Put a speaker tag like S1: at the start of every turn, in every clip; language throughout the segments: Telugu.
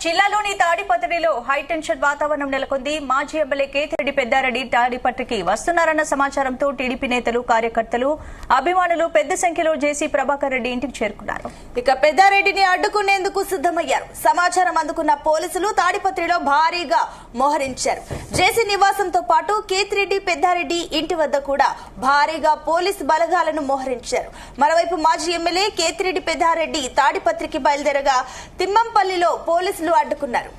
S1: జిల్లాలోని తాడిపత్రిలో హైటెన్షన్ వాతావరణం నెలకొంది. మాజీ ఎమ్మెల్యే కేతిరెడ్డి పెద్దారెడ్డి తాడిపత్రికి వస్తున్నారన్న సమాచారంతో టీడీపీ నేతలు, కార్యకర్తలు, అభిమానులు పెద్ద సంఖ్యలో జేసీ ప్రభాకర్ రెడ్డి ఇంటికి చేరుకున్నారు.
S2: ఇక పెద్దారెడ్డిని అడ్డుకునేందుకు సిద్దమయ్యారు. సమాచారం అందుకున్న పోలీసులు తాడిపత్రిలో భారీగా మోహరించారు. జేసీ నివాసంతో పాటు కేతిరెడ్డి పెద్దారెడ్డి ఇంటి వద్ద కూడా భారీగా పోలీసు బలగాలను మోహరించారు. మరోవైపు మాజీ ఎమ్మెల్యే కేతిరెడ్డి పెద్దారెడ్డి తాడిపత్రికి బయలుదేరగా తిమ్మంపల్లిలో పోలీసులు అడ్డుకున్నారు.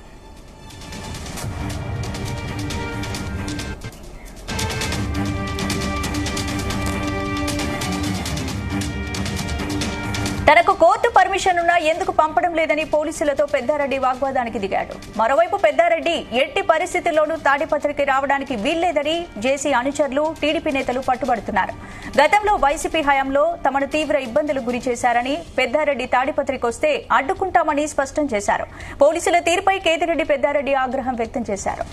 S1: తనకు కోర్టు పర్మిషన్ ఉన్నా ఎందుకు పంపడం లేదని పోలీసులతో పెద్దారెడ్డి వాగ్వాదానికి దిగాడు. మరోవైపు పెద్దారెడ్డి ఎట్టి పరిస్థితుల్లోనూ తాడిపత్రికి రావడానికి వీల్లేదని జేసీ అనుచరులు, టీడీపీ నేతలు పట్టుబడుతున్నారు. గతంలో వైసీపీ హయాంలో తమను తీవ్ర ఇబ్బందులు గురి చేశారని, పెద్దారెడ్డి తాడిపత్రికి వస్తే అడ్డుకుంటామని స్పష్టం చేశారు. పోలీసుల తీరుపై కేతిరెడ్డి పెద్దారెడ్డి ఆగ్రహం వ్యక్తం చేశారు.